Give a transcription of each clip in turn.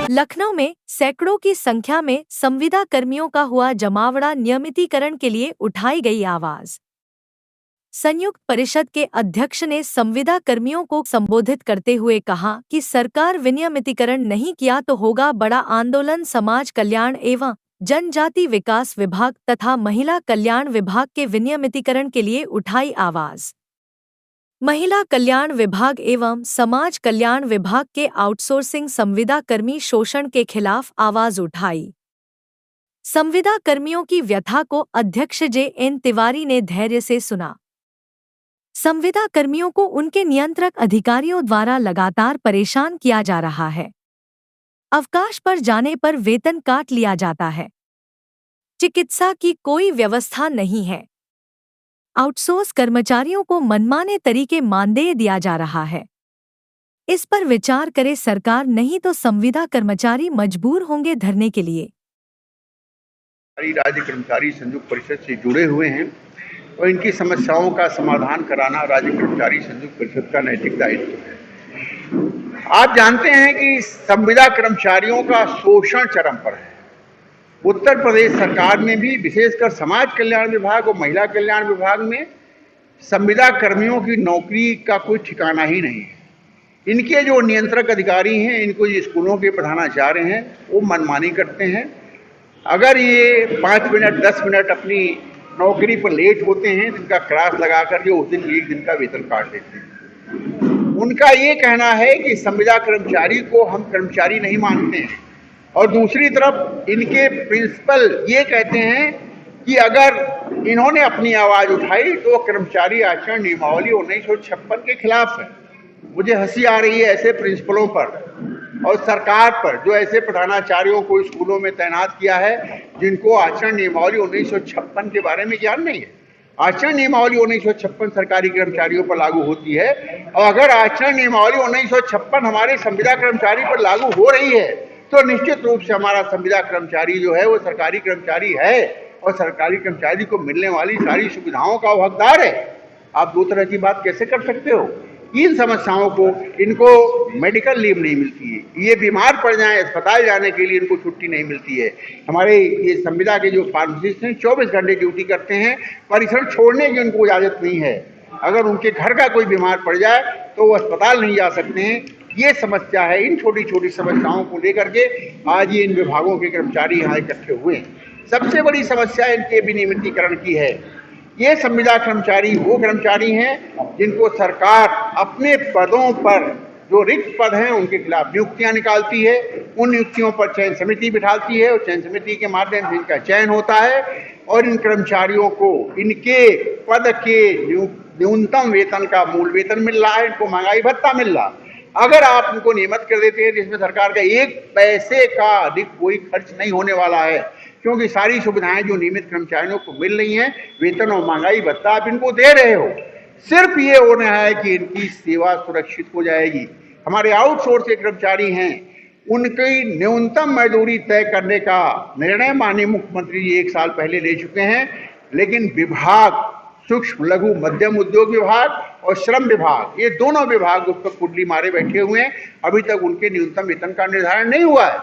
लखनऊ में सैकड़ों की संख्या में संविदा कर्मियों का हुआ जमावड़ा। नियमितीकरण के लिए उठाई गई आवाज। संयुक्त परिषद के अध्यक्ष ने संविदा कर्मियों को संबोधित करते हुए कहा कि सरकार विनियमितीकरण नहीं किया तो होगा बड़ा आंदोलन। समाज कल्याण एवं जनजाति विकास विभाग तथा महिला कल्याण विभाग के विनियमितीकरण के लिए उठाई आवाज। महिला कल्याण विभाग एवं समाज कल्याण विभाग के आउटसोर्सिंग संविदा कर्मी शोषण के खिलाफ आवाज उठाई। संविदा कर्मियों की व्यथा को अध्यक्ष जे.एन. तिवारी ने धैर्य से सुना। संविदा कर्मियों को उनके नियंत्रक अधिकारियों द्वारा लगातार परेशान किया जा रहा है। अवकाश पर जाने पर वेतन काट लिया जाता है। चिकित्सा की कोई व्यवस्था नहीं है। आउटसोर्स कर्मचारियों को मनमाने तरीके मानदेय दिया जा रहा है। इस पर विचार करे सरकार, नहीं तो संविदा कर्मचारी मजबूर होंगे धरने के लिए। राज्य कर्मचारी संयुक्त परिषद से जुड़े हुए हैं और इनकी समस्याओं का समाधान कराना राज्य कर्मचारी संयुक्त परिषद का नैतिक दायित्व है। आप जानते हैं कि संविदा कर्मचारियों का शोषण चरम पर है। उत्तर प्रदेश सरकार ने भी विशेषकर समाज कल्याण विभाग और महिला कल्याण विभाग में संविदा कर्मियों की नौकरी का कोई ठिकाना ही नहीं है। इनके जो नियंत्रक अधिकारी हैं, इनको ये स्कूलों के प्रधानाचार्य हैं, वो मनमानी करते हैं। अगर ये 5 मिनट 10 मिनट अपनी नौकरी पर लेट होते हैं, इनका क्लास लगाकर के उस दिन 1 दिन का वेतन काट देते हैं। उनका ये कहना है कि संविदा कर्मचारी को हम कर्मचारी नहीं मानते हैं, और दूसरी तरफ इनके प्रिंसिपल ये कहते हैं कि अगर इन्होंने अपनी आवाज उठाई तो कर्मचारी आचरण नियमावली 1956 के खिलाफ है। मुझे हंसी आ रही है ऐसे प्रिंसिपलों पर और सरकार पर जो ऐसे प्रधानाचार्यों को स्कूलों में तैनात किया है, जिनको आचरण नियमावली 1956 के बारे में ज्ञान नहीं है। आचरण नियमावली 1956 सरकारी कर्मचारियों पर लागू होती है, और अगर आचरण नियमावली 1956 हमारे संविदा कर्मचारी पर लागू हो रही है तो निश्चित रूप से हमारा संविदा कर्मचारी जो है वो सरकारी कर्मचारी है और सरकारी कर्मचारी को मिलने वाली सारी सुविधाओं का वो हकदार है। आप दो तरह की बात कैसे कर सकते हो? इन समस्याओं को, इनको मेडिकल लीव नहीं मिलती है, ये बीमार पड़ जाएं अस्पताल जाने के लिए इनको छुट्टी नहीं मिलती है। हमारे ये संविदा के जो फार्मासिस्ट हैं 24 घंटे ड्यूटी करते हैं, परिसर छोड़ने की उनको इजाजत नहीं है। अगर उनके घर का कोई बीमार पड़ जाए तो वो अस्पताल नहीं जा सकते हैं। ये समस्या है। इन छोटी छोटी समस्याओं को लेकर के आज ये इन विभागों के कर्मचारी यहाँ इकट्ठे हुए हैं। सबसे बड़ी समस्या इनके विनियमितीकरण की है। ये संविदा कर्मचारी वो कर्मचारी हैं जिनको सरकार अपने पदों पर, जो रिक्त पद हैं, उनके खिलाफ नियुक्तियां निकालती है। उन नियुक्तियों पर चयन समिति बिठाती है और चयन समिति के माध्यम से इनका चयन होता है और इन कर्मचारियों को इनके पद के न्यूनतम वेतन का मूल वेतन मिल रहा है, इनको महंगाई भत्ता मिल रहा है। अगर आप इनको नियमित कर देते हैं जिसमें सरकार का 1 पैसे का अधिक कोई खर्च नहीं होने वाला है, क्योंकि सारी सुविधाएं जो नियमित कर्मचारियों को मिल रही हैं, वेतन और महंगाई भत्ता आप इनको दे रहे हो, सिर्फ ये होना है कि इनकी सेवा सुरक्षित हो जाएगी। हमारे आउटसोर्स के कर्मचारी हैं, उनकी न्यूनतम मजदूरी तय करने का निर्णय माननीय मुख्यमंत्री जी 1 साल पहले ले चुके हैं, लेकिन विभाग, सूक्ष्म लघु मध्यम उद्योग विभाग और श्रम विभाग, ये दोनों विभाग उस पर कुंडली मारे बैठे हुए हैं। अभी तक उनके न्यूनतम वेतन का निर्धारण नहीं हुआ है।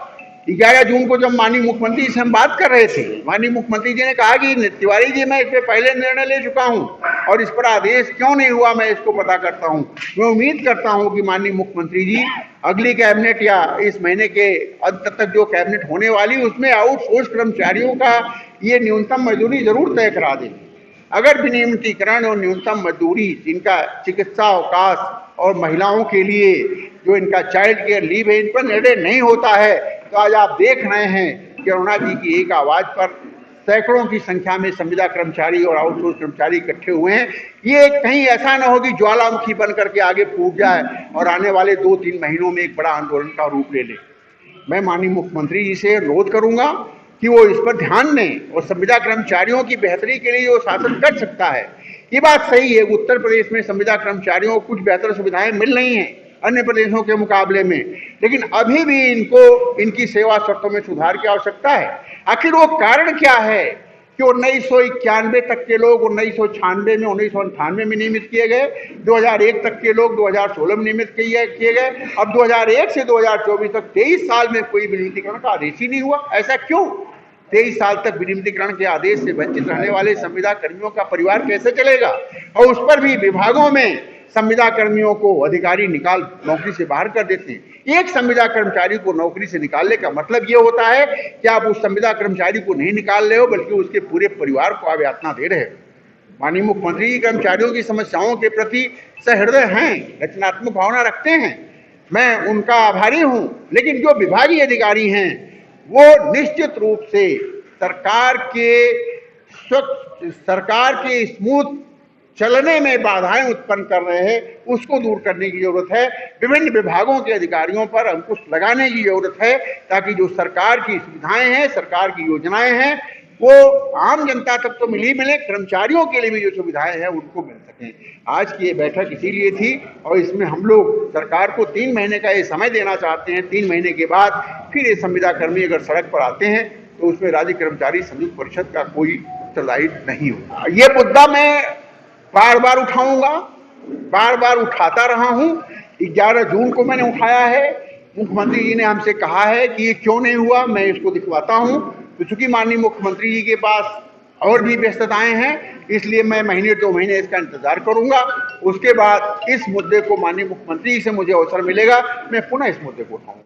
11 जून को जब माननीय मुख्यमंत्री से हम बात कर रहे थे, माननीय मुख्यमंत्री जी ने कहा कि तिवारी जी मैं इस पर पहले निर्णय ले चुका हूं और इस पर आदेश क्यों नहीं हुआ मैं इसको पता करता हूं। मैं उम्मीद करता हूं कि माननीय मुख्यमंत्री जी अगली कैबिनेट या इस महीने के अंत तक जो कैबिनेट होने वाली उसमें आउटसोर्स कर्मचारियों का ये न्यूनतम मजदूरी जरूर तय करा दें। अगर विनियमितीकरण और न्यूनतम मजदूरी, जिनका चिकित्सा अवकाश और महिलाओं के लिए जो इनका चाइल्ड केयर लीव है, इन पर निर्णय नहीं होता है तो आज आप देख रहे हैं कि अरुणा जी की एक आवाज पर सैकड़ों की संख्या में संविदा कर्मचारी और आउटसोर्स कर्मचारी इकट्ठे हुए हैं। ये कहीं ऐसा ना हो कि ज्वालामुखी बन करके आगे फूट जाए और आने वाले 2-3 महीनों में एक बड़ा आंदोलन का रूप ले ले। मैं माननीय मुख्यमंत्री जी से अनुरोध करूंगा कि वो इस पर ध्यान दें और संविदा कर्मचारियों की बेहतरी के लिए जो शासन कर सकता है। ये बात सही है, उत्तर प्रदेश में संविदा कर्मचारियों को कुछ बेहतर सुविधाएं मिल रही हैं अन्य प्रदेशों के मुकाबले में, लेकिन अभी भी इनको इनकी सेवा शर्तों में सुधार की आवश्यकता है। आखिर वो कारण क्या है कि 1991 तक के लोग 1996 में 1998 में नियमित किए गए, 2001 तक के लोग 2016 में नियमित किए गए, अब 2001 से 2024 तक 23 साल में कोई विनियमितीकरण का आदेश ही नहीं हुआ। ऐसा क्यों? 23 साल तक विनियमितीकरण के आदेश से वंचित रहने वाले संविदा कर्मियों का परिवार कैसे चलेगा? और उस पर भी विभागों में संविदा कर्मियों को अधिकारी नौकरी से बाहर कर देते हैं। एक संविदा कर्मचारी को नौकरी से निकालने का मतलब ये होता है कि आप उस संविदा कर्मचारी को नहीं निकाल रहे हो, बल्कि उसके पूरे परिवार को आप यातना दे रहे हो। माननीय मुख्यमंत्री जी कर्मचारियों की समस्याओं के प्रति सहृदय हैं, रचनात्मक भावना रखते हैं, मैं उनका आभारी हूं। लेकिन जो विभागीय अधिकारी हैं वो निश्चित रूप से सरकार के स्मूथ चलने में बाधाएं उत्पन्न कर रहे हैं, उसको दूर करने की जरूरत है। विभिन्न विभागों के अधिकारियों पर अंकुश लगाने की जरूरत है, ताकि जो सरकार की सुविधाएं हैं, सरकार की योजनाएं हैं, वो आम जनता तक तो मिले, कर्मचारियों के लिए भी जो सुविधाएं हैं उनको मिल सकें। आज की ये बैठक इसीलिए थी, और इसमें हम लोग सरकार को 3 महीने का ये समय देना चाहते हैं। 3 महीने के बाद फिर ये संविदा कर्मी अगर सड़क पर आते हैं तो उसमें राज्य कर्मचारी संयुक्त परिषद का कोई उत्तरदायित्व नहीं होगा। ये मुद्दा मैं बार बार उठाऊंगा, बार बार उठाता रहा हूं। 11 जून को मैंने उठाया है, मुख्यमंत्री जी ने हमसे कहा है कि ये क्यों नहीं हुआ, मैं इसको दिखवाता हूं। तो चूंकि माननीय मुख्यमंत्री जी के पास और भी व्यस्तताएं हैं, इसलिए मैं महीने 2 महीने इसका इंतजार करूंगा। उसके बाद इस मुद्दे को माननीय मुख्यमंत्री जी से मुझे अवसर मिलेगा, मैं पुनः इस मुद्दे को उठाऊंगा।